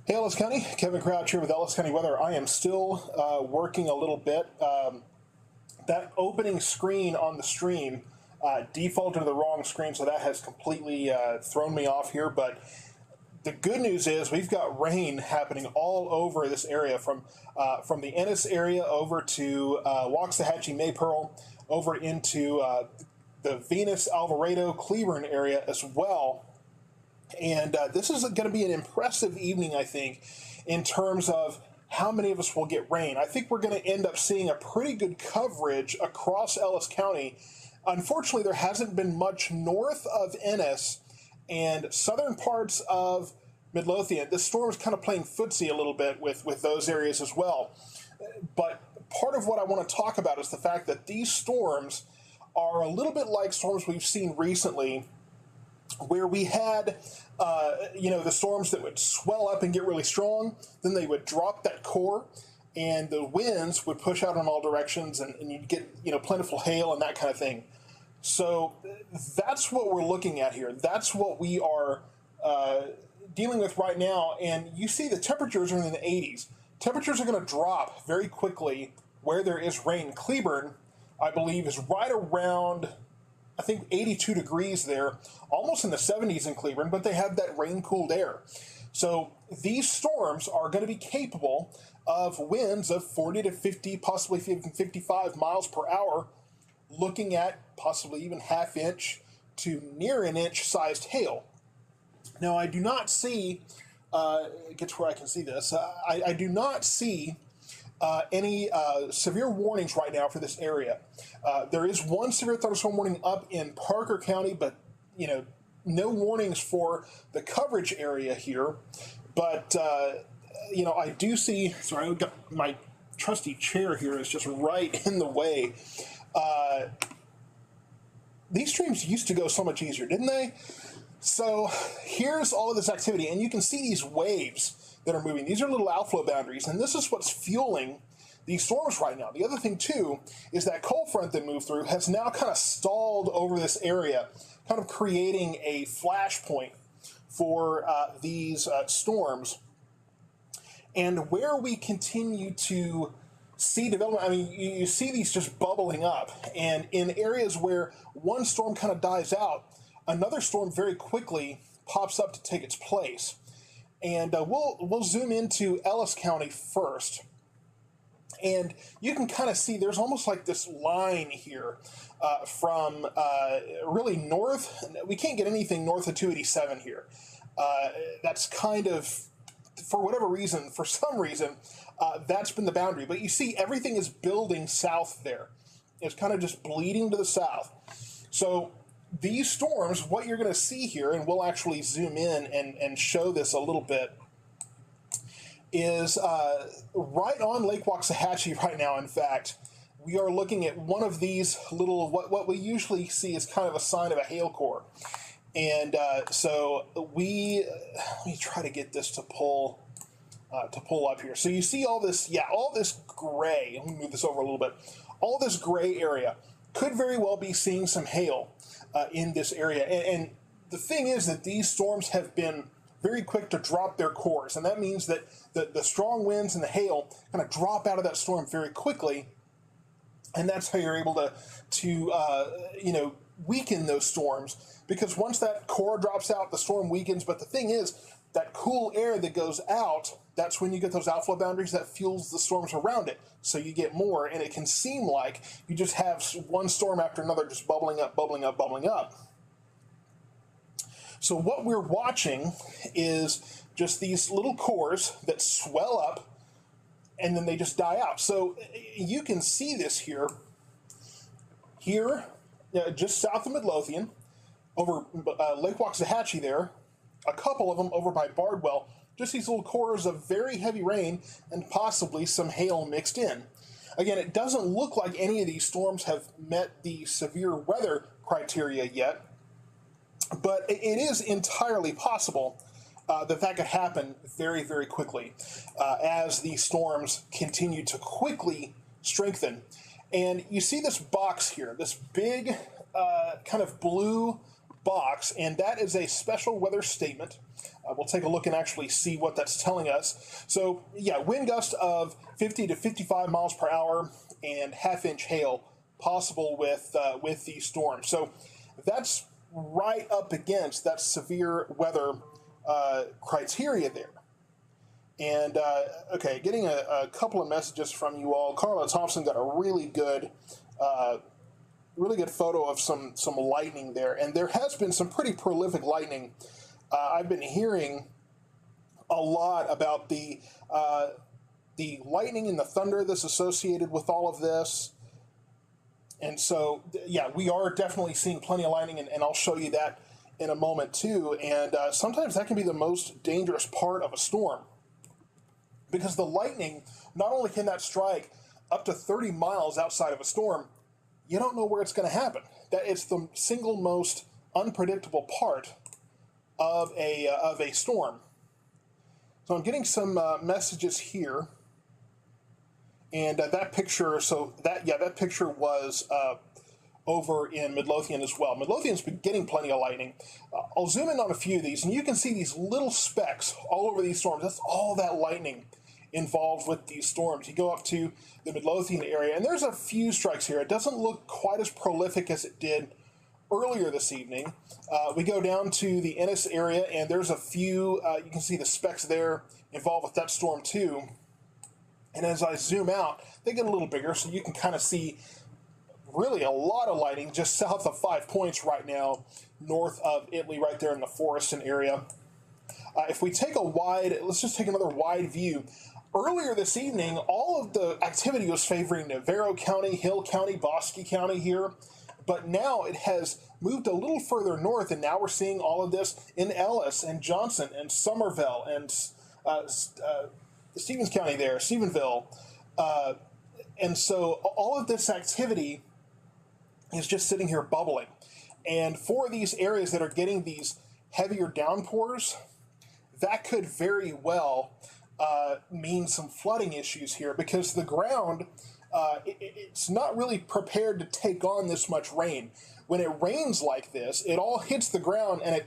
Hey, Ellis County. Kevin Crouch here with Ellis County Weather. I am still working a little bit. That opening screen on the stream defaulted to the wrong screen, so that has completely thrown me off here. But the good news is we've got rain happening all over this area, from the Ennis area over to Waxahachie, Maypearl, over into the Venus, Alvarado, Cleburne area as well. And this is going to be an impressive evening, I think, in terms of how many of us will get rain. I think we're going to end up seeing a pretty good coverage across Ellis County. Unfortunately, there hasn't been much north of Ennis and southern parts of Midlothian. This storm is kind of playing footsie a little bit with those areas as well. But part of what I want to talk about is the fact that these storms are a little bit like storms we've seen recently, where we had, the storms that would swell up and get really strong, then they would drop that core, and the winds would push out in all directions, and you'd get, plentiful hail and that kind of thing. So that's what we're looking at here. That's what we are dealing with right now, and you see the temperatures are in the 80s. Temperatures are going to drop very quickly where there is rain. Cleburne, I believe, is right around, I think, 82 degrees there, almost in the 70s in Cleburne, but they have that rain-cooled air. So these storms are going to be capable of winds of 40 to 50, possibly even 55 miles per hour, looking at possibly even half-inch to near an inch sized hail. Now, I do not see, get to where I can see this, I do not see any severe warnings right now for this area. There is one severe thunderstorm warning up in Parker County, but no warnings for the coverage area here. But I do see. Sorry, I've got my trusty chair here is just right in the way. These streams used to go so much easier, didn't they? So here's all of this activity, and you can see these waves that are moving. These are little outflow boundaries, and this is what's fueling these storms right now. The other thing, too, is that cold front that moved through has now kind of stalled over this area, kind of creating a flashpoint for these storms. And where we continue to see development, I mean, you see these just bubbling up, and in areas where one storm kind of dies out, another storm very quickly pops up to take its place. And we'll zoom into Ellis County first. And you can kind of see there's almost like this line here from really north. We can't get anything north of 287 here. That's kind of, for whatever reason, for some reason, that's been the boundary. But you see everything is building south there. It's kind of just bleeding to the south. So these storms, what you're going to see here, and we'll actually zoom in and show this a little bit, is right on Lake Waxahachie right now. In fact, we are looking at one of these little, what we usually see is kind of a sign of a hail core. And so let me try to get this to pull up here. So you see all this, all this gray. Let me move this over a little bit. All this gray area could very well be seeing some hail in this area. And the thing is that these storms have been very quick to drop their cores, and that means that the strong winds and the hail kind of drop out of that storm very quickly, and that's how you're able to weaken those storms, because once that core drops out, the storm weakens. But the thing is, that cool air that goes out, that's when you get those outflow boundaries that fuels the storms around it. So you get more, and it can seem like you just have one storm after another just bubbling up, bubbling up, bubbling up. So what we're watching is just these little cores that swell up, and then they just die out. So you can see this here, just south of Midlothian, over Lake Waxahachie there, a couple of them over by Bardwell, just these little cores of very heavy rain and possibly some hail mixed in. Again, it doesn't look like any of these storms have met the severe weather criteria yet, but it is entirely possible that could happen very, very quickly as these storms continue to quickly strengthen. And you see this box here, this big kind of blue box, and that is a special weather statement. We'll take a look and actually see what that's telling us. So yeah, wind gust of 50 to 55 miles per hour and half-inch hail possible with these storms. So that's right up against that severe weather criteria there. And okay, getting a couple of messages from you all. Carla Thompson got a really good photo of some lightning there, and there has been some pretty prolific lightning. I've been hearing a lot about the lightning and the thunder that's associated with all of this. And so, yeah, we are definitely seeing plenty of lightning, and I'll show you that in a moment too. And sometimes that can be the most dangerous part of a storm, because the lightning, not only can that strike up to 30 miles outside of a storm, you don't know where it's going to happen. That it's the single most unpredictable part of a storm. So I'm getting some messages here, and that picture. So that picture was over in Midlothian as well. Midlothian's been getting plenty of lightning. I'll zoom in on a few of these, and you can see these little specks all over these storms. That's all that lightning involved with these storms. You go up to the Midlothian area, and there's a few strikes here. It doesn't look quite as prolific as it did earlier this evening. We go down to the Ennis area, and there's a few, you can see the specks there involved with that storm too. And as I zoom out, they get a little bigger, so you can kind of see really a lot of lightning just south of 5 Points right now, north of Italy, right there in the Forreston area. If we take let's just take another wide view. Earlier this evening, all of the activity was favoring Navarro County, Hill County, Bosque County here, but now it has moved a little further north, and now we're seeing all of this in Ellis and Johnson and Somerville and Stevens County there, Stephenville. And so all of this activity is just sitting here bubbling. And for these areas that are getting these heavier downpours, that could very well mean some flooding issues here, because the ground, it's not really prepared to take on this much rain. When it rains like this, it all hits the ground and it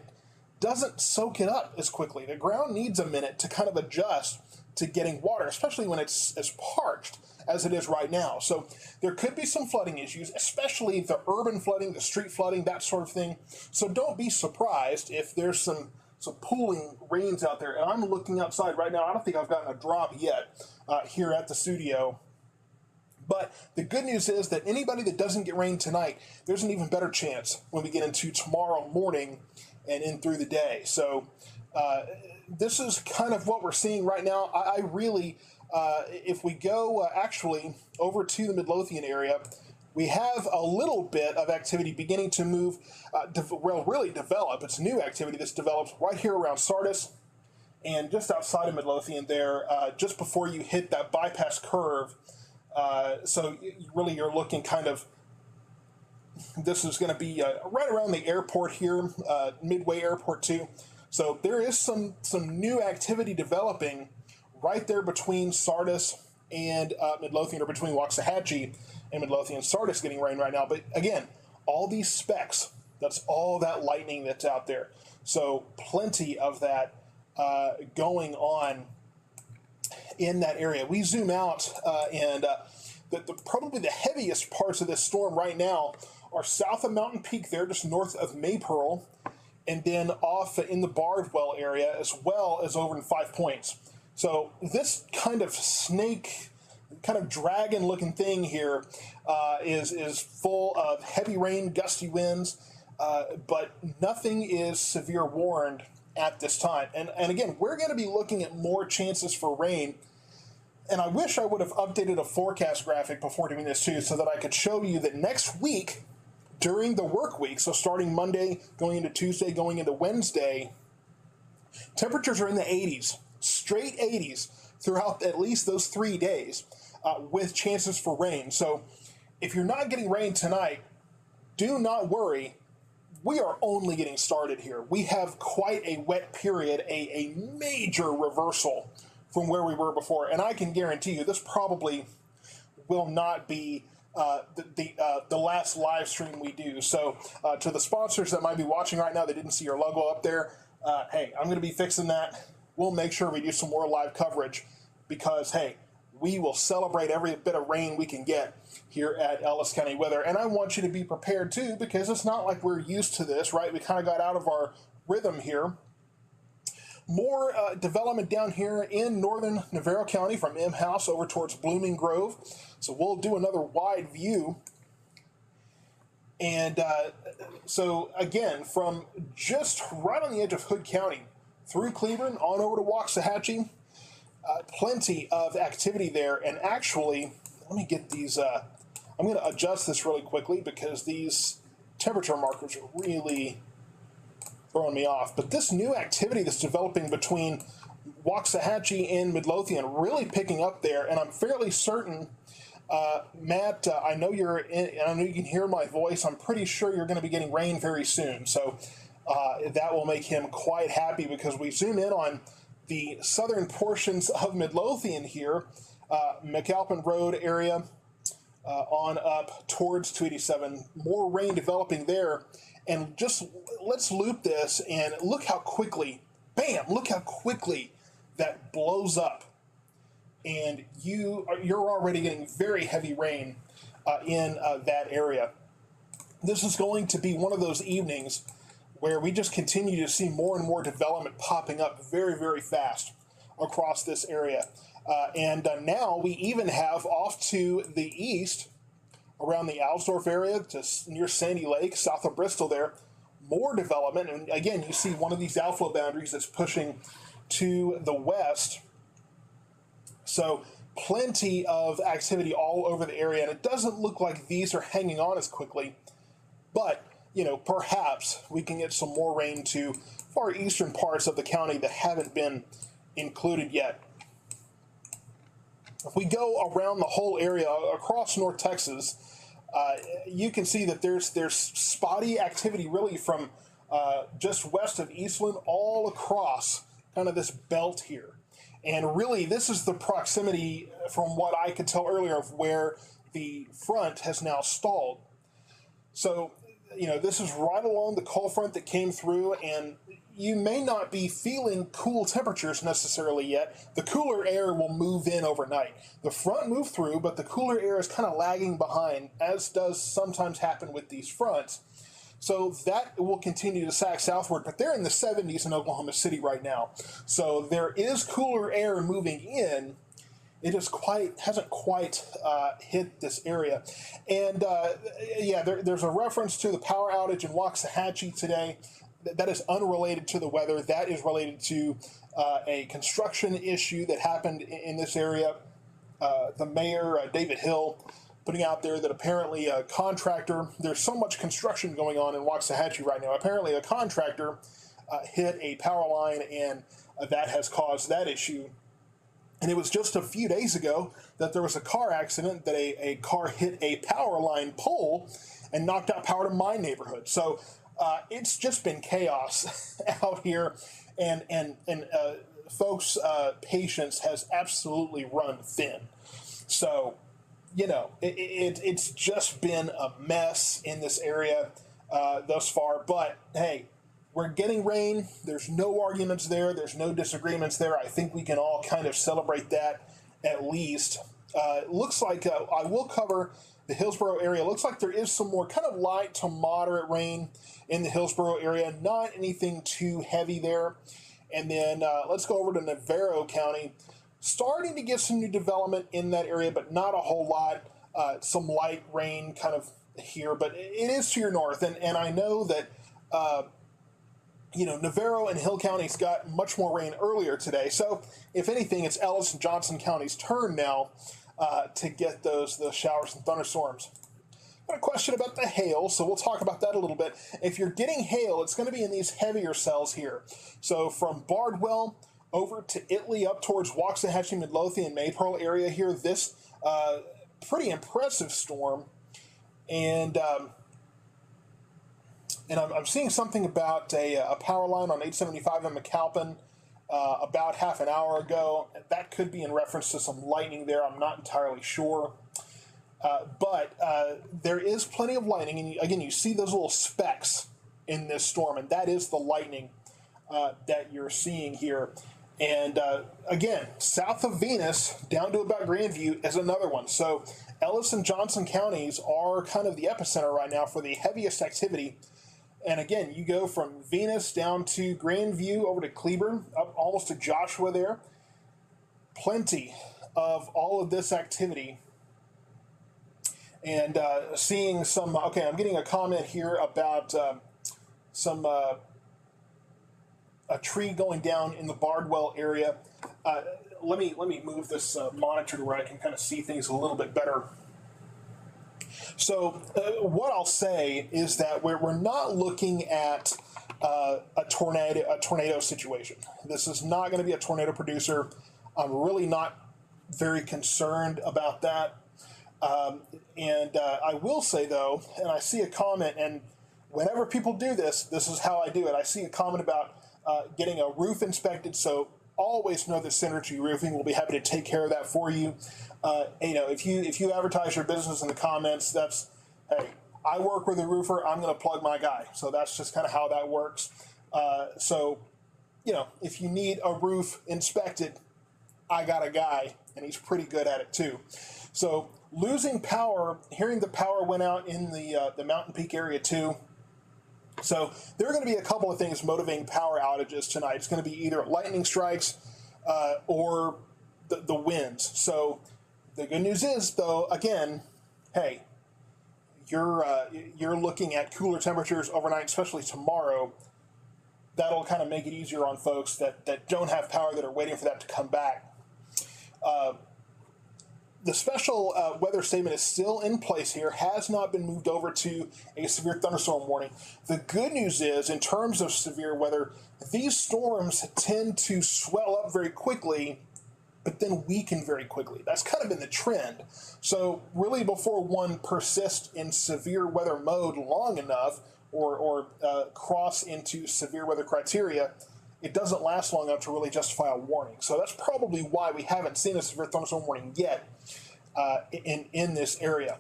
doesn't soak it up as quickly. The ground needs a minute to kind of adjust to getting water, especially when it's as parched as it is right now. So there could be some flooding issues, especially the urban flooding, the street flooding, that sort of thing. So don't be surprised if there's some pooling rains out there. And I'm looking outside right now. I don't think I've gotten a drop yet here at the studio. But the good news is that anybody that doesn't get rain tonight, there's an even better chance when we get into tomorrow morning and in through the day. So this is kind of what we're seeing right now. I really, if we go actually over to the Midlothian area, we have a little bit of activity beginning to move, really develop. It's new activity that's developed right here around Sardis and just outside of Midlothian there, just before you hit that bypass curve. So really you're looking kind of, this is going to be right around the airport here, Midway Airport too. So there is some new activity developing right there between Sardis and Midlothian, or between Waxahachie and Midlothian. Sardis getting rain right now. But again, all these specks, that's all that lightning that's out there. So plenty of that going on in that area. We zoom out and probably the heaviest parts of this storm right now are south of Mountain Peak there, just north of Maypearl, and then off in the Bardwell area, as well as over in 5 Points. So this kind of snake, kind of dragon-looking thing here is full of heavy rain, gusty winds, but nothing is severe warned at this time. And again, we're going to be looking at more chances for rain. And I wish I would have updated a forecast graphic before doing this too, so that I could show you that next week, during the work week, so starting Monday, going into Tuesday, going into Wednesday, temperatures are in the 80s, straight 80s, throughout at least those 3 days, with chances for rain. So if you're not getting rain tonight, do not worry. We are only getting started here. We have quite a wet period, a major reversal from where we were before. And I can guarantee you this probably will not be the last live stream we do. So to the sponsors that might be watching right now that didn't see your logo up there, hey, I'm going to be fixing that. We'll make sure we do some more live coverage because, hey, we will celebrate every bit of rain we can get here at Ellis County Weather. And I want you to be prepared too, because it's not like we're used to this, right? We kind of got out of our rhythm here. More development down here in northern Navarro County from M House over towards Blooming Grove. So we'll do another wide view. And so again, from just right on the edge of Hood County through Cleveland on over to Waxahachie, plenty of activity there. And actually, let me get these, I'm going to adjust this really quickly because these temperature markers are really throwing me off. But this new activity that's developing between Waxahachie and Midlothian really picking up there, and I'm fairly certain, Matt, I know you can hear my voice. I'm pretty sure you're going to be getting rain very soon. So that will make him quite happy because we zoom in on the southern portions of Midlothian here, McAlpin Road area on up towards 287. More rain developing there. And just let's loop this and look how quickly, bam, look how quickly that blows up. And you're already getting very heavy rain in that area. This is going to be one of those evenings where we just continue to see more and more development popping up very, very fast across this area. And now we even have off to the east, around the Alsdorf area, just near Sandy Lake, south of Bristol there, more development. And again, you see one of these outflow boundaries that's pushing to the west. So plenty of activity all over the area. And it doesn't look like these are hanging on as quickly. But, you know, perhaps we can get some more rain to far eastern parts of the county that haven't been included yet. If we go around the whole area across North Texas, you can see that there's spotty activity really from just west of Eastland all across kind of this belt here. And really, this is the proximity, from what I could tell earlier, of where the front has now stalled. So, you know, this is right along the cold front that came through, and you may not be feeling cool temperatures necessarily yet. The cooler air will move in overnight. The front moved through, but the cooler air is kind of lagging behind, as does sometimes happen with these fronts. So that will continue to sag southward, but they're in the 70s in Oklahoma City right now. So there is cooler air moving in. It just hasn't quite hit this area. And yeah, there's a reference to the power outage in Waxahachie today. That is unrelated to the weather. That is related to a construction issue that happened in this area. The mayor, David Hill, putting out there that apparently a contractor, there's so much construction going on in Waxahachie right now. Apparently a contractor hit a power line, and that has caused that issue. And it was just a few days ago that there was a car accident that a car hit a power line pole and knocked out power to my neighborhood. So it's just been chaos out here, and folks' patience has absolutely run thin. So, you know, it's just been a mess in this area thus far. But hey, we're getting rain. There's no arguments there. There's no disagreements there. I think we can all kind of celebrate that at least. It looks like I will cover the Hillsborough area. Looks like there is some more kind of light to moderate rain in the Hillsborough area. Not anything too heavy there. And then let's go over to Navarro County. Starting to get some new development in that area, but not a whole lot. Some light rain kind of here, but it is to your north. And I know that, you know, Navarro and Hill counties got much more rain earlier today. So if anything, it's Ellis and Johnson counties' turn now to get those showers and thunderstorms. Got a question about the hail, so we'll talk about that a little bit. If you're getting hail, it's going to be in these heavier cells here. So from Bardwell over to Italy, up towards Waxahachie, Midlothian, Maypearl area here, this pretty impressive storm. And I'm seeing something about a power line on 875 in McAlpin about half an hour ago. That could be in reference to some lightning there. I'm not entirely sure. But there is plenty of lightning, and again, you see those little specks in this storm, and that is the lightning that you're seeing here. And again, south of Venus, down to about Grandview, is another one. So Ellis and Johnson counties are kind of the epicenter right now for the heaviest activity. And again, you go from Venus down to Grandview, over to Cleburne, up almost to Joshua there. Plenty of all of this activity. And seeing some, okay, I'm getting a comment here about a tree going down in the Bardwell area. Let me move this monitor to where I can kind of see things a little bit better. So what I'll say is that we're not looking at a tornado situation. This is not going to be a tornado producer. I'm really not very concerned about that. I will say though, and I see a comment, and whenever people do this, this is how I do it. I see a comment about getting a roof inspected, so always know that Synergy Roofing will be happy to take care of that for you. If you advertise your business in the comments, that's, hey, I work with a roofer, I'm going to plug my guy. So that's just kind of how that works. If you need a roof inspected, I got a guy, and he's pretty good at it too. So losing power, hearing the power went out in the Mountain Peak area too. So there are going to be a couple of things motivating power outages tonight. It's going to be either lightning strikes or the winds. So the good news is, though, again, hey, you're looking at cooler temperatures overnight, especially tomorrow. That'll kind of make it easier on folks that don't have power, that are waiting for that to come back. The special weather statement is still in place here, has not been moved over to a severe thunderstorm warning. The good news is, in terms of severe weather, these storms tend to swell up very quickly, but then weaken very quickly. That's kind of been the trend. So really, before one persists in severe weather mode long enough, or cross into severe weather criteria, it doesn't last long enough to really justify a warning. So that's probably why we haven't seen a severe thunderstorm warning yet in this area.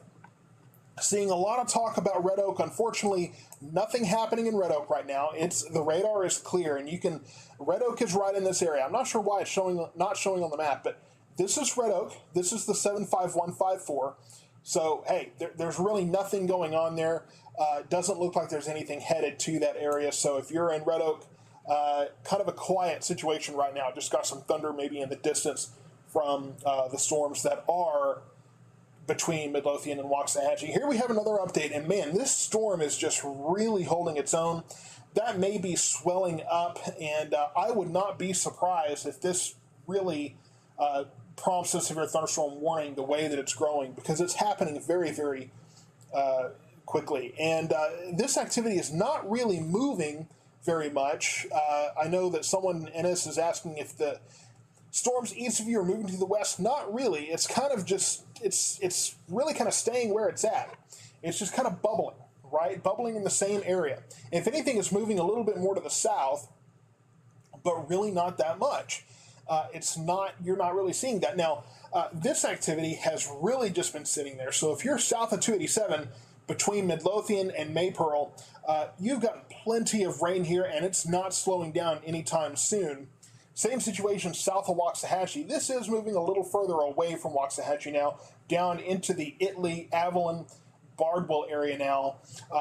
Seeing a lot of talk about Red Oak. Unfortunately, nothing happening in Red Oak right now. The radar is clear, and Red Oak is right in this area. I'm not sure why it's not showing on the map, but this is Red Oak. This is the 75154. So hey, there's really nothing going on there. Doesn't look like there's anything headed to that area. So if you're in Red Oak, kind of a quiet situation right now. Just got some thunder maybe in the distance from the storms that are between Midlothian and Waxahachie. Here we have another update, and man, this storm is just really holding its own. That may be swelling up, and I would not be surprised if this really prompts a severe thunderstorm warning the way that it's growing, because it's happening very, very quickly. And this activity is not really moving very much. I know that someone, Ennis, is asking if the storms east of you are moving to the west. Not really. It's kind of just, it's really kind of staying where it's at. It's just kind of bubbling, right? Bubbling in the same area. If anything, it's moving a little bit more to the south, but really not that much. You're not really seeing that. Now, this activity has really just been sitting there. So if you're south of 287, between Midlothian and Maypearl, you've got plenty of rain here, and it's not slowing down anytime soon. Same situation south of Waxahachie. This is moving a little further away from Waxahachie now, down into the Italy, Avalon, Bardwell area now.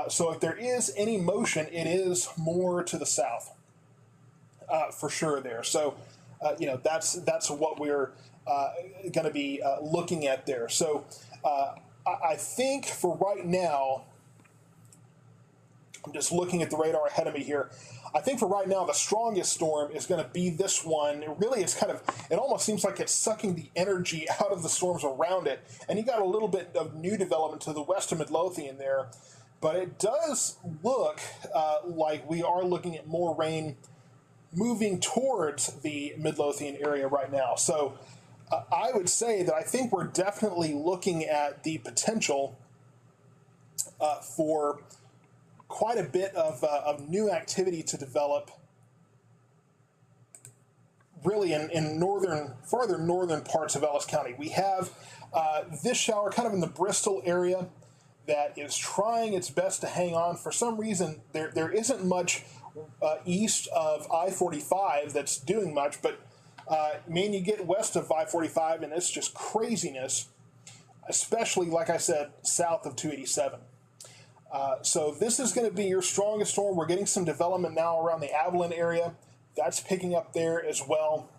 So if there is any motion, it is more to the south, for sure there. So, that's what we're going to be looking at there. So I think for right now, I'm just looking at the radar ahead of me here. I think for right now, the strongest storm is going to be this one. It almost seems like it's sucking the energy out of the storms around it. And you got a little bit of new development to the west of Midlothian there. But it does look like we are looking at more rain moving towards the Midlothian area right now. So I would say that I think we're definitely looking at the potential for quite a bit of new activity to develop really in farther northern parts of Ellis County. We have this shower kind of in the Bristol area that is trying its best to hang on. For some reason, there isn't much east of I-45 that's doing much, but man, you get west of I-45 and it's just craziness, especially, like I said, south of 287. So this is going to be your strongest storm. We're getting some development now around the Abilene area. That's picking up there as well.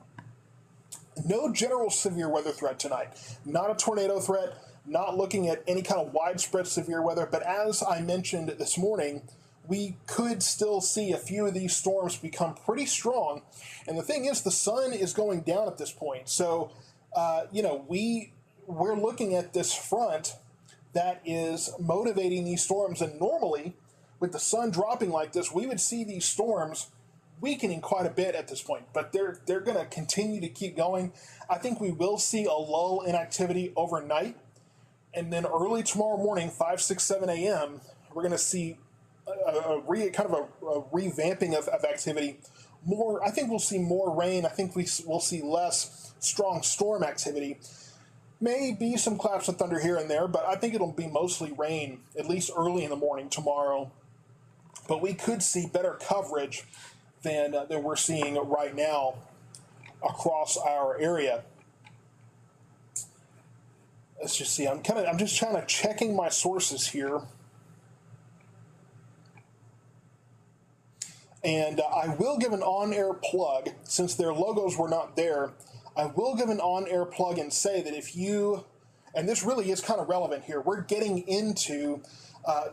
No general severe weather threat tonight. Not a tornado threat, not looking at any kind of widespread severe weather, but as I mentioned this morning, we could still see a few of these storms become pretty strong. And the thing is, the sun is going down at this point. So, we're looking at this front that is motivating these storms. And normally, with the sun dropping like this, we would see these storms weakening quite a bit at this point. But they're going to continue to keep going. I think we will see a lull in activity overnight. And then early tomorrow morning, 5, 6, 7 a.m., we're going to see a revamping of activity. I think we'll see more rain. I think we'll see less strong storm activity. Maybe some claps of thunder here and there, but I think it'll be mostly rain, at least early in the morning tomorrow. But we could see better coverage than we're seeing right now across our area. Let's just see. I'm just trying to checking my sources here. And I will give an on-air plug, since their logos were not there. I will give an on-air plug and say that if you, and this really is kind of relevant here, we're getting into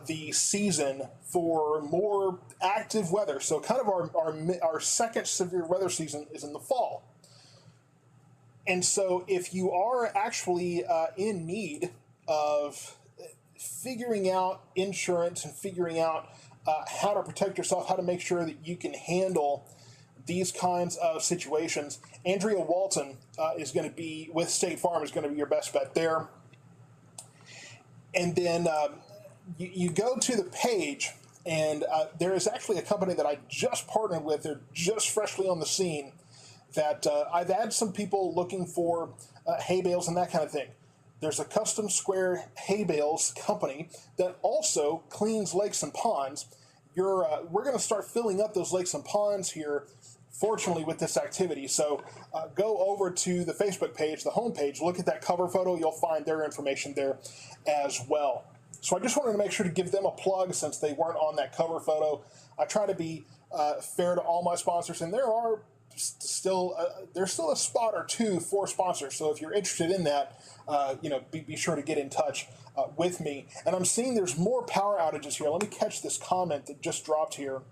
the season for more active weather. So kind of our second severe weather season is in the fall. And so if you are actually in need of figuring out insurance and figuring out how to protect yourself, how to make sure that you can handle these kinds of situations, Andrea Walton is going to be, with State Farm, is going to be your best bet there. And then you go to the page, and there is actually a company that I just partnered with. They're just freshly on the scene, that I've had some people looking for hay bales and that kind of thing. There's a Custom Square hay bales company that also cleans lakes and ponds. We're going to start filling up those lakes and ponds here, fortunately, with this activity. So go over to the Facebook page, the homepage, look at that cover photo. You'll find their information there as well. So I just wanted to make sure to give them a plug since they weren't on that cover photo. I try to be fair to all my sponsors, and there's still a spot or two for sponsors. So if you're interested in that, be sure to get in touch with me. And I'm seeing there's more power outages here. Let me catch this comment that just dropped here.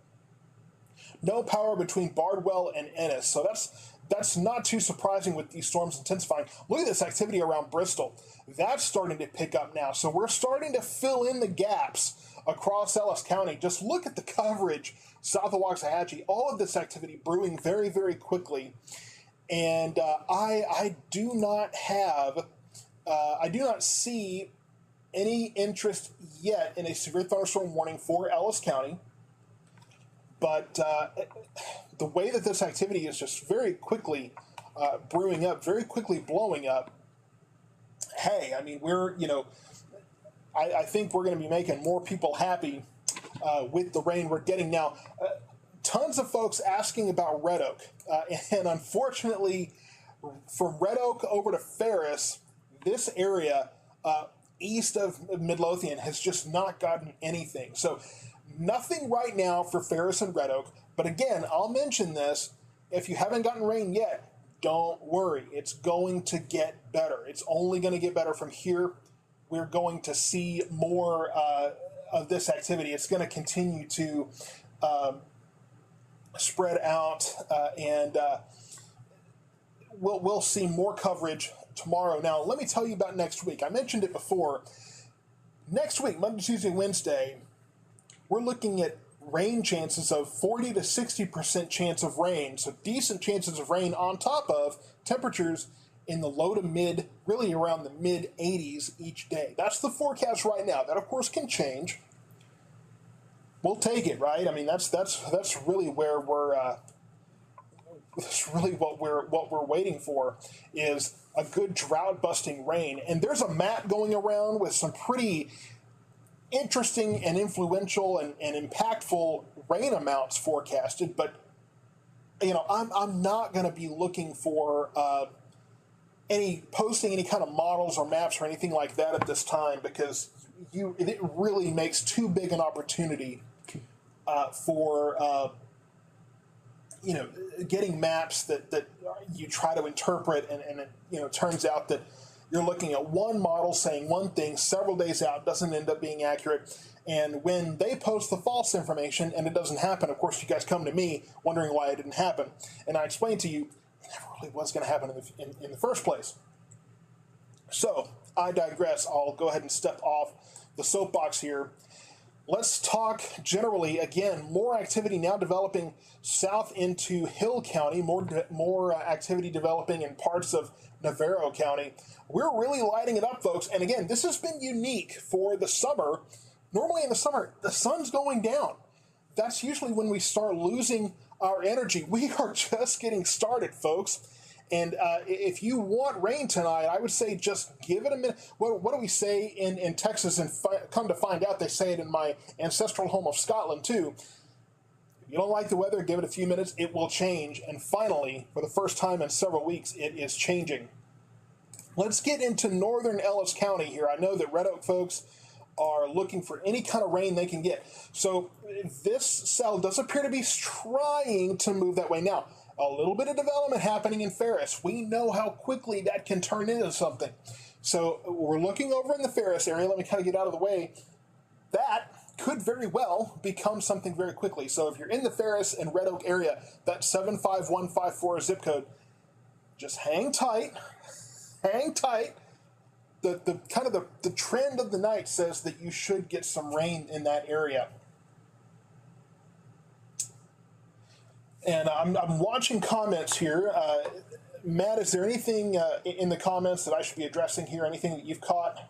No power between Bardwell and Ennis. So that's not too surprising with these storms intensifying. Look at this activity around Bristol. That's starting to pick up now. So we're starting to fill in the gaps across Ellis County. Just look at the coverage south of Waxahachie. All of this activity brewing very, very quickly. And I do not see any interest yet in a severe thunderstorm warning for Ellis County. But the way that this activity is just very quickly brewing up, very quickly blowing up, hey, I mean, I think we're going to be making more people happy with the rain we're getting now. Tons of folks asking about Red Oak. And unfortunately, from Red Oak over to Ferris, this area east of Midlothian has just not gotten anything. So nothing right now for Ferris and Red Oak. But again, I'll mention this. If you haven't gotten rain yet, don't worry. It's going to get better. It's only going to get better from here. We're going to see more of this activity. It's going to continue to spread out, and we'll see more coverage tomorrow. Now, let me tell you about next week. I mentioned it before. Next week, Monday, Tuesday, Wednesday, we're looking at rain chances of 40 to 60% chance of rain. So decent chances of rain on top of temperatures in the low to mid, really around the mid 80s each day. That's the forecast right now. That, of course, can change. We'll take it, right? I mean, that's really where that's really what we're waiting for is a good drought-busting rain. And there's a map going around with some pretty interesting and influential and impactful rain amounts forecasted. But I'm not going to be looking for posting any kind of models or maps or anything like that at this time, because it really makes too big an opportunity for getting maps that you try to interpret, and it turns out that you're looking at one model saying one thing several days out, doesn't end up being accurate. And when they post the false information and it doesn't happen, of course you guys come to me wondering why it didn't happen. And I explained to you it never really was going to happen in the first place. So I digress. I'll go ahead and step off the soapbox here. Let's talk generally. Again, more activity now developing south into Hill County, more activity developing in parts of Navarro County. We're really lighting it up, folks. And again, this has been unique for the summer. Normally in the summer, the sun's going down. That's usually when we start losing our energy. We are just getting started, folks. And if you want rain tonight, I would say just give it a minute. What do we say in Texas? And come to find out, they say it in my ancestral home of Scotland, too. If you don't like the weather, give it a few minutes. It will change. And finally, for the first time in several weeks, it is changing. Let's get into northern Ellis County here. I know that Red Oak folks are looking for any kind of rain they can get. So this cell does appear to be trying to move that way. Now, a little bit of development happening in Ferris. We know how quickly that can turn into something. So we're looking over in the Ferris area. Let me kind of get out of the way. That could very well become something very quickly. So if you're in the Ferris and Red Oak area, that 75154 zip code, just hang tight. Hang tight. The kind of the trend of the night says that you should get some rain in that area. And I'm watching comments here. Matt, is there anything in the comments that I should be addressing here? Anything that you've caught?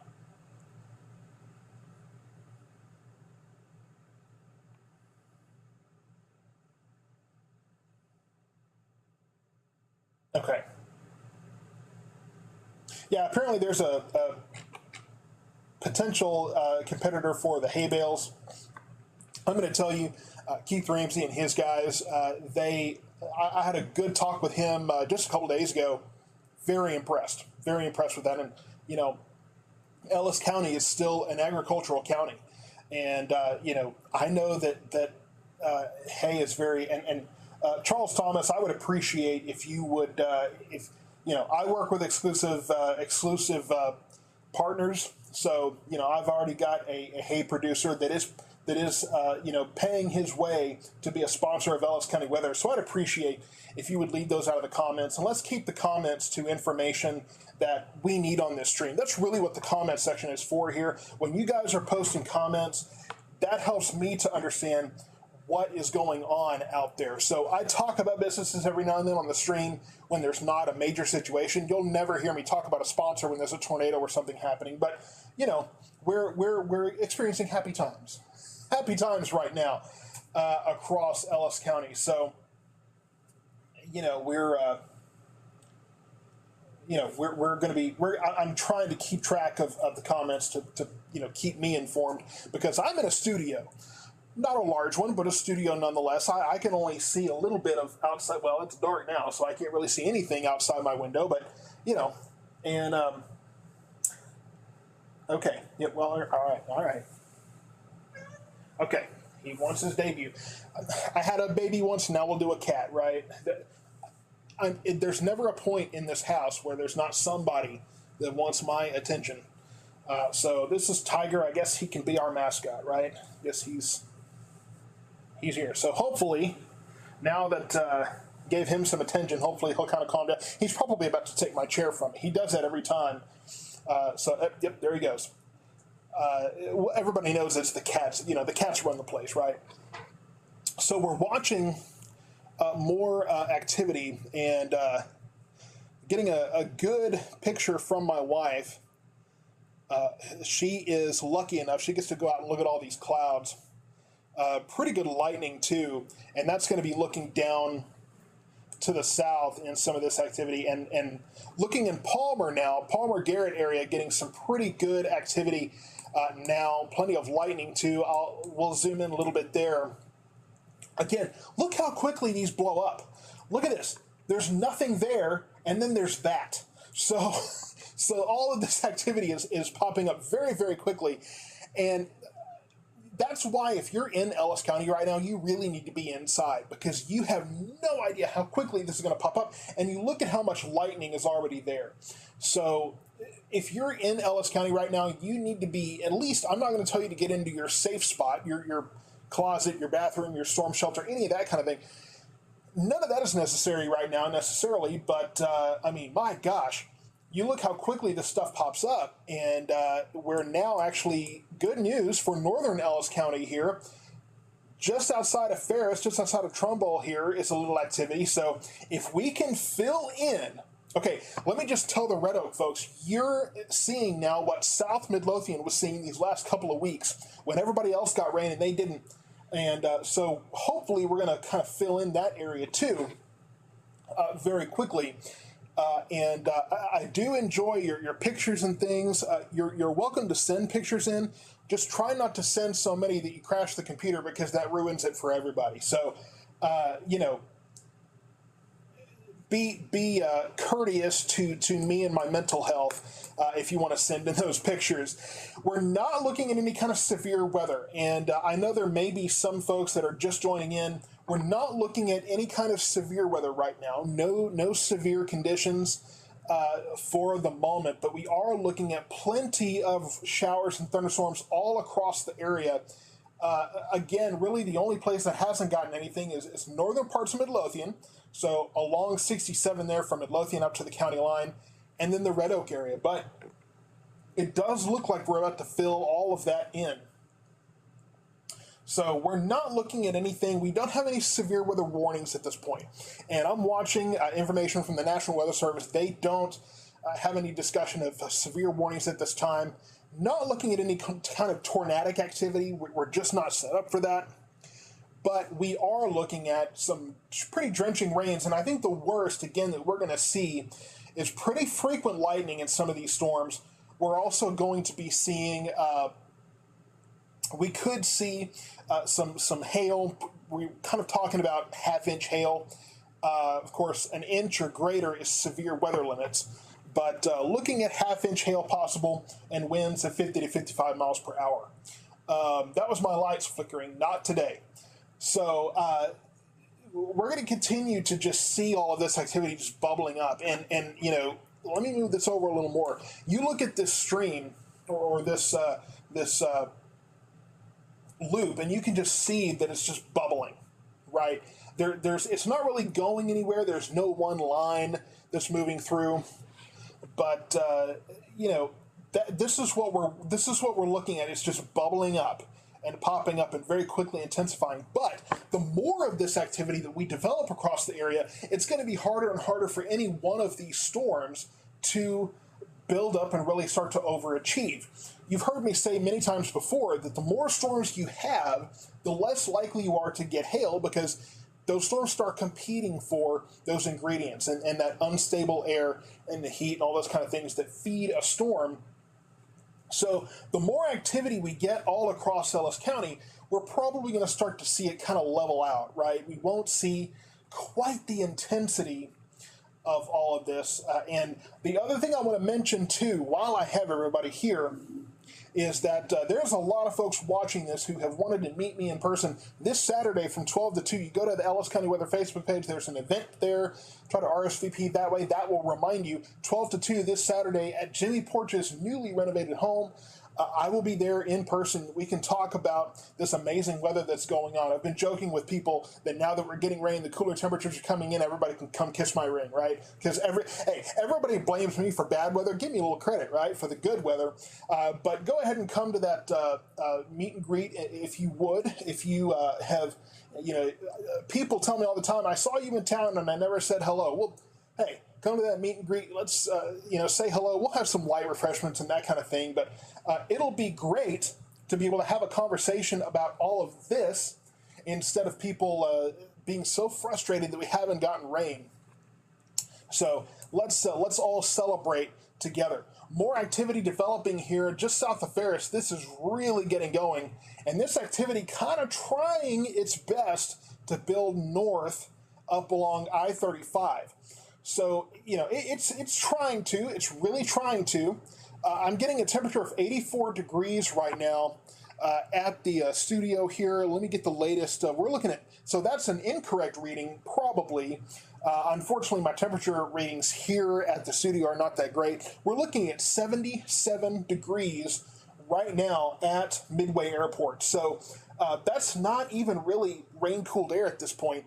Okay. Yeah, apparently there's a potential competitor for the hay bales. I'm going to tell you, Keith Ramsey and his guys, I had a good talk with him just a couple days ago. Very impressed with that. And, Ellis County is still an agricultural county. And, I know that hay is very, and Charles Thomas, I would appreciate if you would, I work with exclusive partners. So, I've already got a hay producer that is paying his way to be a sponsor of Ellis County Weather. So I'd appreciate if you would leave those out of the comments, and let's keep the comments to information that we need on this stream. That's really what the comment section is for here. When you guys are posting comments, that helps me to understand what is going on out there. So I talk about businesses every now and then on the stream when there's not a major situation. You'll never hear me talk about a sponsor when there's a tornado or something happening, but we're experiencing happy times right now across Ellis County. So we're going to be, I'm trying to keep track of the comments to keep me informed, because I'm in a studio, not a large one, but a studio nonetheless. I can only see a little bit of outside. Well, it's dark now, so I can't really see anything outside my window, but and okay. Yeah, well, all right. Okay. He wants his debut. I had a baby once, now we'll do a cat, right? There's never a point in this house where there's not somebody that wants my attention. So this is Tiger. I guess he can be our mascot, right? I guess he's here. So hopefully, now that gave him some attention, hopefully he'll kind of calm down. He's probably about to take my chair from me. He does that every time. Yep, there he goes. Everybody knows it's the cats. The cats run the place, right? So we're watching more activity and getting a good picture from my wife. She is lucky enough. She gets to go out and look at all these clouds. Pretty good lightning, too. And that's going to be looking down to the south in some of this activity. And looking in Palmer now, Palmer-Garrett area getting some pretty good activity now. Plenty of lightning too. We'll zoom in a little bit there. Again, look how quickly these blow up. Look at this. There's nothing there, and then there's that. So all of this activity is popping up very, very quickly. And that's why if you're in Ellis County right now, you really need to be inside, because you have no idea how quickly this is going to pop up. And you look at how much lightning is already there. So if you're in Ellis County right now, you need to be at least, I'm not going to tell you to get into your safe spot, your closet, your bathroom, your storm shelter, any of that kind of thing. None of that is necessary right now necessarily, but I mean, my gosh, you look how quickly this stuff pops up, and we're now actually, good news for northern Ellis County here, just outside of Ferris, just outside of Trumbull here is a little activity. So if we can fill in, okay, let me just tell the Red Oak folks, you're seeing now what South Midlothian was seeing these last couple of weeks when everybody else got rain and they didn't. And so hopefully we're going to kind of fill in that area too very quickly. I do enjoy your pictures and things. You're welcome to send pictures in. Just try not to send so many that you crash the computer, because that ruins it for everybody. So, you know, be courteous to me and my mental health if you want to send in those pictures. We're not looking at any kind of severe weather, and I know there may be some folks that are just joining in. We're not looking at any kind of severe weather right now. No severe conditions for the moment, but we are looking at plenty of showers and thunderstorms all across the area. Again, really the only place that hasn't gotten anything is northern parts of Midlothian. So along 67 there from Midlothian up to the county line, and then the Red Oak area. But it does look like we're about to fill all of that in. So we're not looking at anything. We don't have any severe weather warnings at this point. And I'm watching information from the National Weather Service. They don't have any discussion of severe warnings at this time. Not looking at any kind of tornadic activity. We're just not set up for that. But we are looking at some pretty drenching rains. And I think the worst, again, that we're going to see is pretty frequent lightning in some of these storms. We're also going to be seeing, we could see some hail. We're kind of talking about half-inch hail. Of course, an inch or greater is severe weather limits. But looking at half-inch hail possible and winds of 50 to 55 miles per hour. That was my lights flickering, not today. So we're going to continue to just see all of this activity just bubbling up. And you know, let me move this over a little more. You look at this stream or this loop, and you can just see that it's just bubbling, right? It's not really going anywhere. There's no one line that's moving through, but you know, this is what we're looking at. It's just bubbling up and popping up and very quickly intensifying. But the more of this activity that we develop across the area, it's going to be harder and harder for any one of these storms to build up and really start to overachieve. You've heard me say many times before that the more storms you have, the less likely you are to get hail, because those storms start competing for those ingredients and that unstable air and the heat and all those kind of things that feed a storm. So the more activity we get all across Ellis County, we're probably going to start to see it kind of level out, right? We won't see quite the intensity of all of this. And the other thing I want to mention too, while I have everybody here, is that there's a lot of folks watching this who have wanted to meet me in person this Saturday from 12 to 2. You go to the Ellis County Weather Facebook page. There's an event there. Try to RSVP that way. That will remind you. 12 to 2 this Saturday at Jimmy Porch's newly renovated home. I will be there in person. We can talk about this amazing weather that's going on. I've been joking with people that now that we're getting rain, the cooler temperatures are coming in, everybody can come kiss my ring, right? Because everybody blames me for bad weather. Give me a little credit, right, for the good weather. But go ahead and come to that meet and greet if you would. If you have, you know, people tell me all the time, I saw you in town and I never said hello. Well, hey, come to that meet and greet. Let's, you know, say hello. We'll have some light refreshments and that kind of thing. But it'll be great to be able to have a conversation about all of this instead of people being so frustrated that we haven't gotten rain. So let's all celebrate together. More activity developing here just south of Ferris. This is really getting going, and this activity kind of trying its best to build north up along I-35. So it's trying to. It's really trying to. I'm getting a temperature of 84 degrees right now at the studio here. Let me get the latest. We're looking at, so that's an incorrect reading, probably. Unfortunately, my temperature readings here at the studio are not that great. We're looking at 77 degrees right now at Midway Airport. So that's not even really rain-cooled air at this point,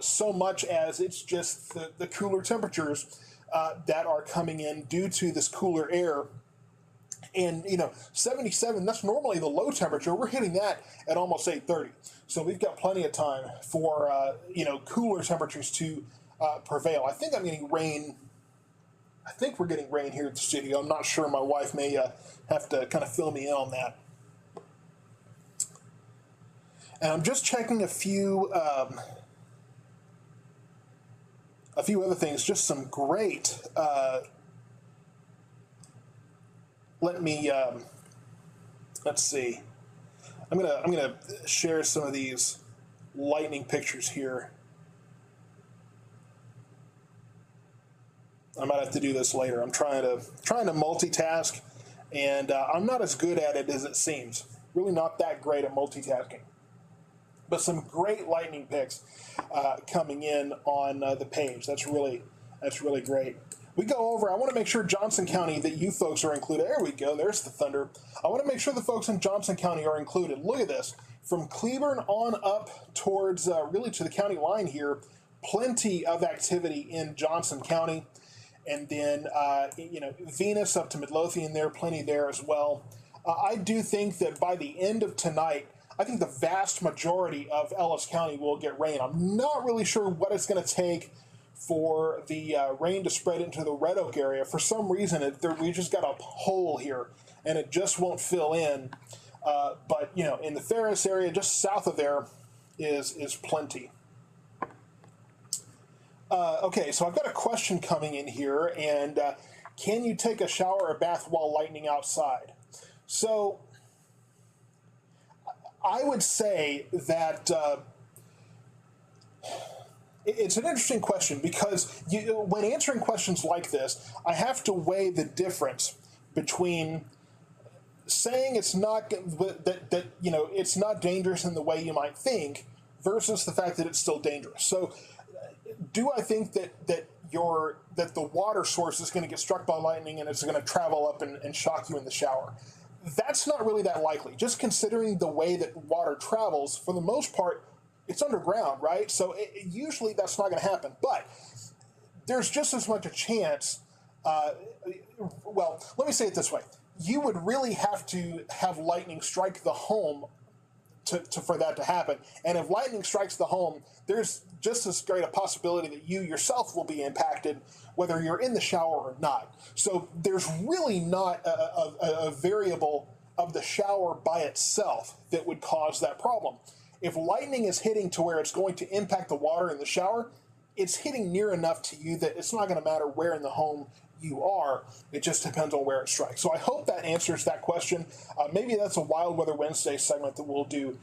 so much as it's just the cooler temperatures that are coming in due to this cooler air. And 77, that's normally the low temperature. We're hitting that at almost 8:30. So we've got plenty of time for cooler temperatures to prevail. I think I'm getting rain. I think we're getting rain here at the studio. I'm not sure. My wife may have to kind of fill me in on that. And I'm just checking a few other things. Just some great. Let's see. I'm gonna share some of these lightning pictures here. I might have to do this later. I'm trying to multitask, and I'm not as good at it as it seems. Really not that great at multitasking. But some great lightning pics coming in on the page. That's really great. We go over, I want to make sure Johnson County, that you folks are included. There we go, there's the thunder. I want to make sure the folks in Johnson County are included. Look at this. From Cleburne on up towards really to the county line here, plenty of activity in Johnson County. And then, Venus up to Midlothian there, plenty there as well. I do think that by the end of tonight, I think the vast majority of Ellis County will get rain. I'm not really sure what it's going to take for the rain to spread into the Red Oak area. For some reason, we just got a hole here, and it just won't fill in. But in the Ferris area, just south of there, is plenty. Okay, so I've got a question coming in here, and can you take a shower or bath while lightning outside? So I would say that it's an interesting question, because when answering questions like this, I have to weigh the difference between saying it's not it's not dangerous in the way you might think versus the fact that it's still dangerous. So do I think that the water source is going to get struck by lightning and it's going to travel up and shock you in the shower? That's not really that likely. Just considering the way that water travels, for the most part, it's underground, right? So usually that's not going to happen. But there's just as much a chance. Well, let me say it this way. You would really have to have lightning strike the home for that to happen. And if lightning strikes the home, there's just as great a possibility that you yourself will be impacted, whether you're in the shower or not. So there's really not a variable of the shower by itself that would cause that problem. If lightning is hitting to where it's going to impact the water in the shower, it's hitting near enough to you that it's not going to matter where in the home you are. It just depends on where it strikes. So I hope that answers that question. Maybe that's a Wild Weather Wednesday segment that we'll do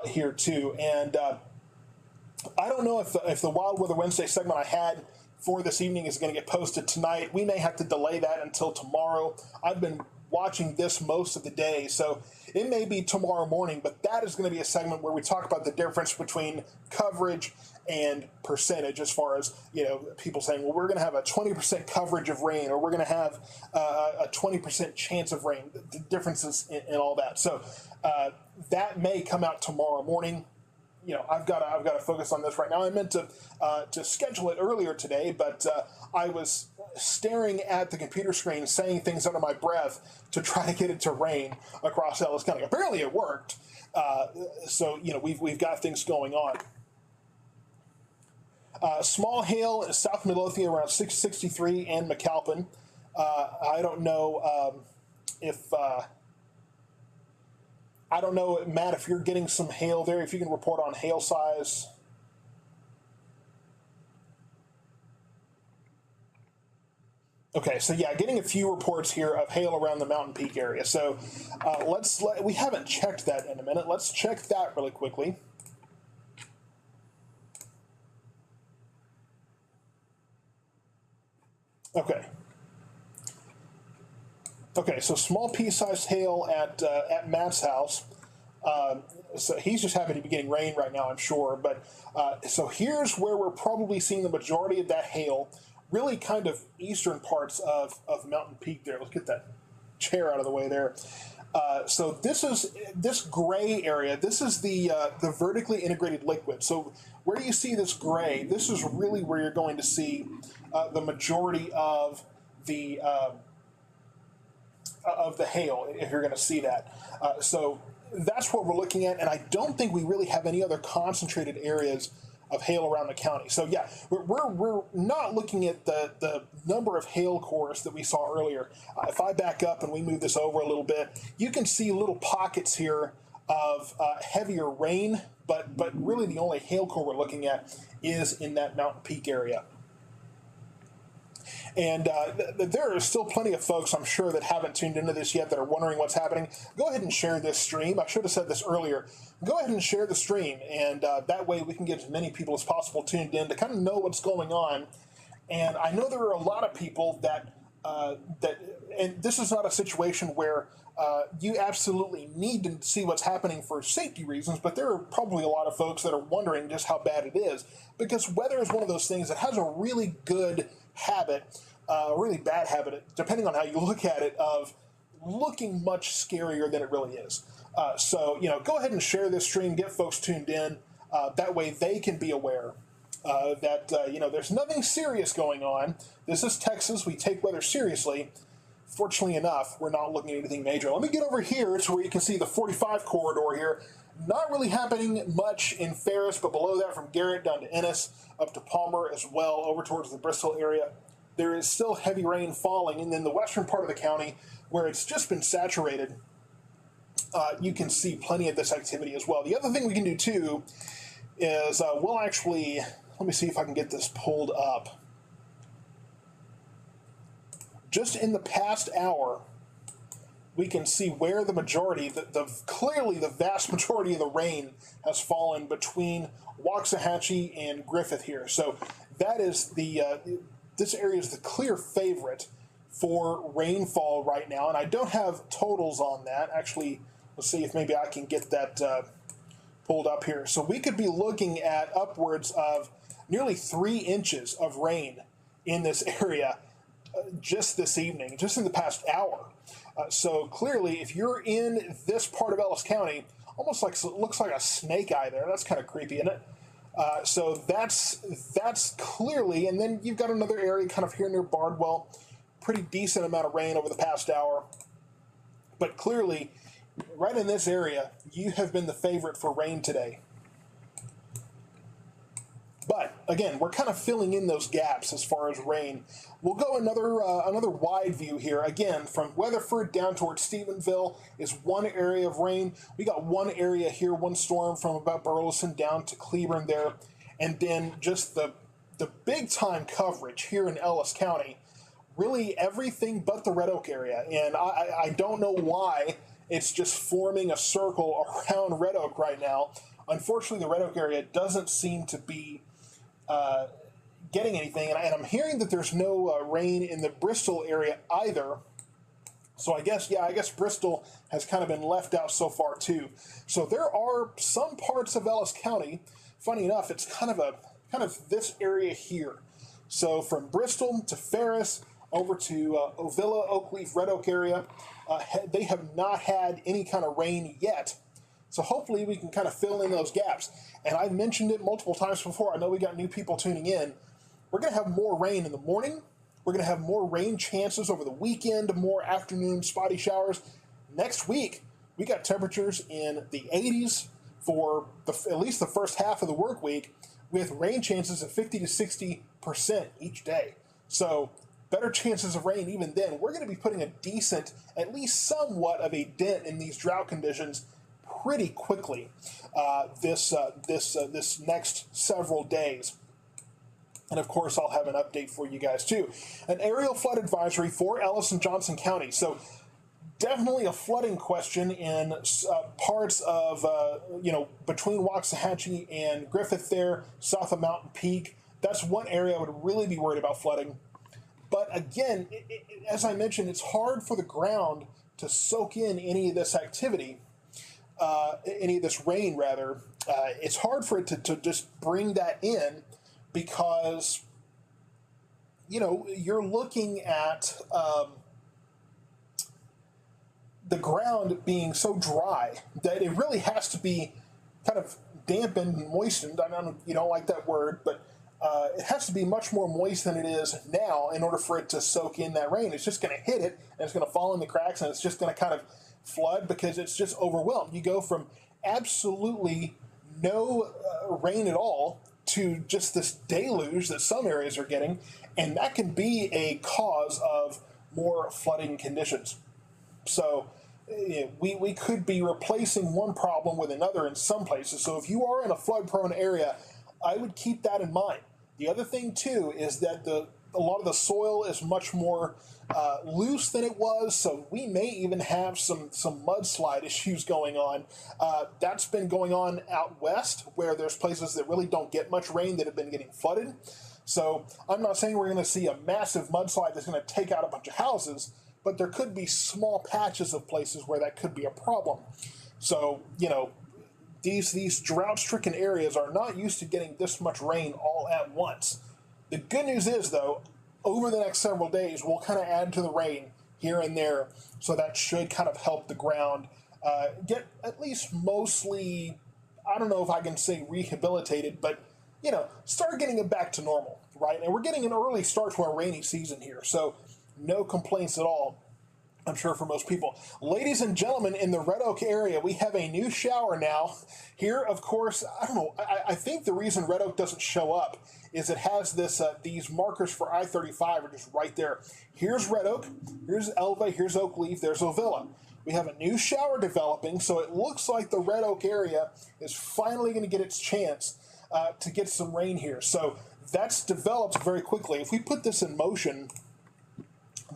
here too. And I don't know if the Wild Weather Wednesday segment I had for this evening is going to get posted tonight. We may have to delay that until tomorrow. I've been watching this most of the day, so it may be tomorrow morning, but that is going to be a segment where we talk about the difference between coverage and percentage, as far as people saying, well, we're going to have a 20% coverage of rain, or we're going to have a 20% chance of rain, the differences in all that. So that may come out tomorrow morning. I've got to focus on this right now. I meant to schedule it earlier today, but I was staring at the computer screen, saying things under my breath to try to get it to rain across Ellis County. Apparently, it worked. So we've got things going on. Small hail in South Midlothian around 663 and McAlpin. I don't know if. I don't know, Matt, if you're getting some hail there, if you can report on hail size. Okay, so yeah, getting a few reports here of hail around the Mountain Peak area. So we haven't checked that in a minute. Let's check that really quickly. Okay. Okay, so small pea-sized hail at Matt's house. So he's just happy to be getting rain right now, I'm sure. But so here's where we're probably seeing the majority of that hail, really kind of eastern parts of Mountain Peak there. Let's get that chair out of the way there. So this gray area. This is the vertically integrated liquid. So where you see this gray, this is really where you're going to see the majority of the hail, if you're going to see that. So that's what we're looking at, and I don't think we really have any other concentrated areas of hail around the county. So yeah, we're not looking at the number of hail cores that we saw earlier. If I back up and we move this over a little bit, you can see little pockets here of heavier rain, but really the only hail core we're looking at is in that Mountain Peak area. And there are still plenty of folks, I'm sure, that haven't tuned into this yet that are wondering what's happening. Go ahead and share this stream. I should have said this earlier. Go ahead and share the stream, and that way we can get as many people as possible tuned in to kind of know what's going on. And I know there are a lot of people that and this is not a situation where you absolutely need to see what's happening for safety reasons, but there are probably a lot of folks that are wondering just how bad it is, because weather is one of those things that has a really good habit, a really bad habit, depending on how you look at it, of looking much scarier than it really is. So, go ahead and share this stream, get folks tuned in. That way they can be aware that, there's nothing serious going on. This is Texas. We take weather seriously. Fortunately enough, we're not looking at anything major. Let me get over here to where you can see the 45 corridor here. Not really happening much in Ferris, but below that from Garrett down to Ennis, up to Palmer as well, over towards the Bristol area. There is still heavy rain falling, and then the western part of the county, where it's just been saturated, you can see plenty of this activity as well. The other thing we can do too is we'll actually, let me see if I can get this pulled up. Just in the past hour, we can see where the majority, clearly the vast majority of the rain has fallen between Waxahachie and Griffith here. So that is this area is the clear favorite for rainfall right now, and I don't have totals on that. Actually, let's see if maybe I can get that pulled up here. So we could be looking at upwards of nearly 3 inches of rain in this area just this evening, just in the past hour. So clearly, if you're in this part of Ellis County, almost like looks like a snake eye there. That's kind of creepy, isn't it? So that's clearly, and then you've got another area kind of here near Bardwell, pretty decent amount of rain over the past hour. But clearly, right in this area, you have been the favorite for rain today. But again, we're kind of filling in those gaps as far as rain. We'll go another wide view here. Again, from Weatherford down towards Stephenville is one area of rain. We got one area here, one storm from about Burleson down to Cleburne there. And then just the big time coverage here in Ellis County, really everything but the Red Oak area. And I don't know why it's just forming a circle around Red Oak right now. Unfortunately, the Red Oak area doesn't seem to be getting anything, and I'm hearing that there's no rain in the Bristol area either. So I guess Bristol has kind of been left out so far too. So there are some parts of Ellis County. Funny enough, it's kind of this area here. So from Bristol to Ferris over to Ovilla, Oakleaf, Red Oak area, they have not had any kind of rain yet. So hopefully we can kind of fill in those gaps. And I've mentioned it multiple times before. I know we got new people tuning in. We're going to have more rain in the morning. We're going to have more rain chances over the weekend, more afternoon spotty showers. Next week, we got temperatures in the 80s for at least the first half of the work week, with rain chances of 50 to 60% each day. So better chances of rain even then. We're going to be putting a decent, at least somewhat of a dent in these drought conditions pretty quickly this next several days. And of course, I'll have an update for you guys too. An aerial flood advisory for Ellis and Johnson County. So definitely a flooding question in parts of, between Waxahachie and Griffith there, south of Mountain Peak. That's one area I would really be worried about flooding. But again, as I mentioned, it's hard for the ground to soak in any of this activity, any of this rain, rather. It's hard for it to just bring that in because, you're looking at the ground being so dry that it really has to be kind of dampened and moistened. I know you don't like that word, but it has to be much more moist than it is now in order for it to soak in that rain. It's just going to hit it, and it's going to fall in the cracks, and it's just going to kind of flood because it's just overwhelmed. You go from absolutely no rain at all to just this deluge that some areas are getting, and that can be a cause of more flooding conditions. So we could be replacing one problem with another in some places. So if you are in a flood-prone area, I would keep that in mind. The other thing, too, is that a lot of the soil is much more loose than it was, so we may even have some mudslide issues going on. That's been going on out west, where there's places that really don't get much rain that have been getting flooded. So I'm not saying we're going to see a massive mudslide that's going to take out a bunch of houses, but there could be small patches of places where that could be a problem. So, these drought-stricken areas are not used to getting this much rain all at once. The good news is, though, over the next several days, we'll kind of add to the rain here and there, so that should kind of help the ground get at least mostly, I don't know if I can say rehabilitated, but, start getting it back to normal, right? And we're getting an early start to our rainy season here, so no complaints at all, I'm sure, for most people. Ladies and gentlemen, in the Red Oak area, we have a new shower now. Here, of course, I don't know, I think the reason Red Oak doesn't show up is it has these markers for I-35 are just right there. Here's Red Oak, here's Elva, here's Oak Leaf, there's Ovilla. We have a new shower developing, so it looks like the Red Oak area is finally going to get its chance to get some rain here. So that's developed very quickly. If we put this in motion,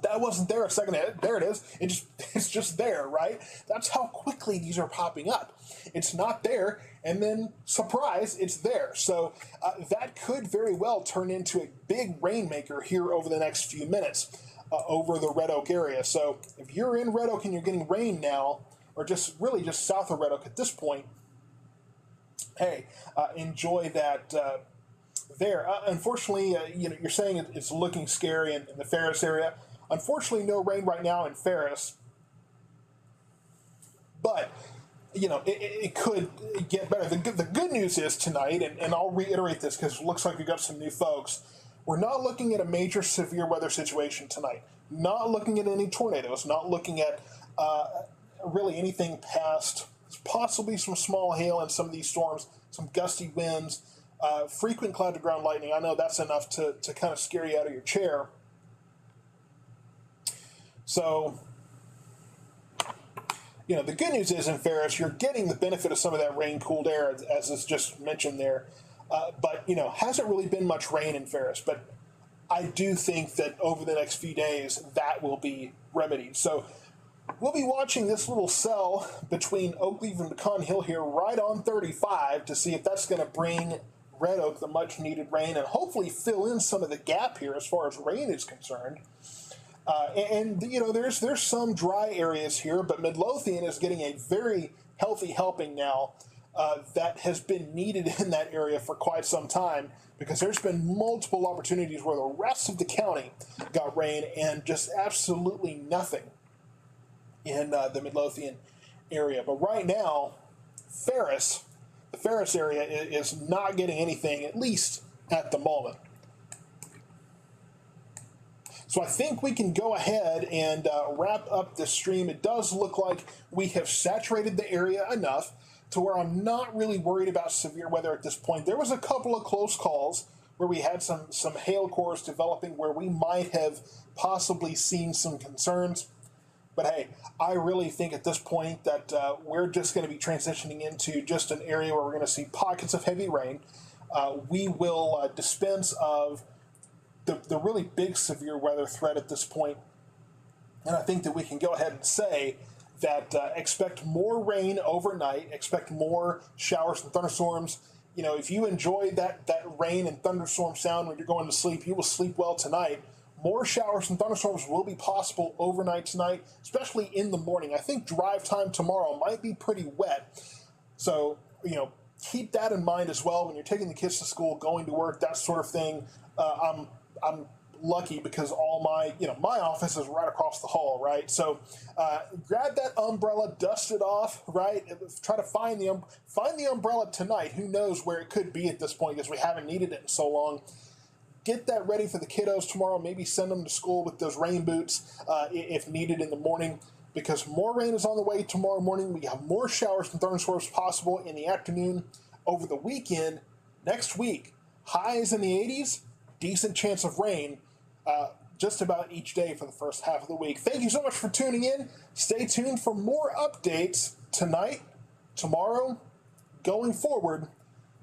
that wasn't there a second ago. There it is. It's just there, right? That's how quickly these are popping up. It's not there, and then, surprise, it's there. So that could very well turn into a big rainmaker here over the next few minutes over the Red Oak area. So if you're in Red Oak and you're getting rain now, or just south of Red Oak at this point, hey, enjoy that there. Unfortunately, you're saying it's looking scary in the Ferris area. Unfortunately, no rain right now in Ferris, but, it could get better. The good news is tonight, and I'll reiterate this because it looks like we got some new folks, we're not looking at a major severe weather situation tonight. Not looking at any tornadoes, not looking at really anything past possibly some small hail in some of these storms, some gusty winds, frequent cloud-to-ground lightning. I know that's enough to kind of scare you out of your chair. So, the good news is in Ferris, you're getting the benefit of some of that rain-cooled air, as is just mentioned there. But, hasn't really been much rain in Ferris. But I do think that over the next few days, that will be remedied. So we'll be watching this little cell between Oakleaf and Pecan Hill here right on 35 to see if that's going to bring Red Oak the much-needed rain and hopefully fill in some of the gap here as far as rain is concerned. There's some dry areas here, but Midlothian is getting a very healthy helping now that has been needed in that area for quite some time because there's been multiple opportunities where the rest of the county got rain and just absolutely nothing in the Midlothian area. But right now, the Ferris area is not getting anything, at least at the moment. So I think we can go ahead and wrap up this stream. It does look like we have saturated the area enough to where I'm not really worried about severe weather at this point. There was a couple of close calls where we had some hail cores developing where we might have possibly seen some concerns. But hey, I really think at this point that we're just going to be transitioning into just an area where we're going to see pockets of heavy rain. we will dispense of the really big severe weather threat at this point. And I think that we can go ahead and say that expect more rain overnight, expect more showers and thunderstorms. You know, if you enjoy that rain and thunderstorm sound when you're going to sleep, you will sleep well tonight. More showers and thunderstorms will be possible overnight tonight, especially in the morning. I think drive time tomorrow might be pretty wet. So, you know, keep that in mind as well when you're taking the kids to school, going to work, that sort of thing. I'm lucky because all my, my office is right across the hall, right? So grab that umbrella, dust it off, right? Try to find the umbrella tonight. Who knows where it could be at this point because we haven't needed it in so long. Get that ready for the kiddos tomorrow. Maybe send them to school with those rain boots if needed in the morning, because more rain is on the way tomorrow morning. We have more showers and thunderstorms possible in the afternoon. Over the weekend, next week, highs in the 80s, decent chance of rain just about each day for the first half of the week. Thank you so much for tuning in. Stay tuned for more updates tonight, tomorrow, going forward.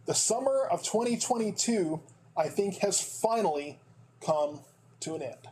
The summer of 2022, I think, has finally come to an end.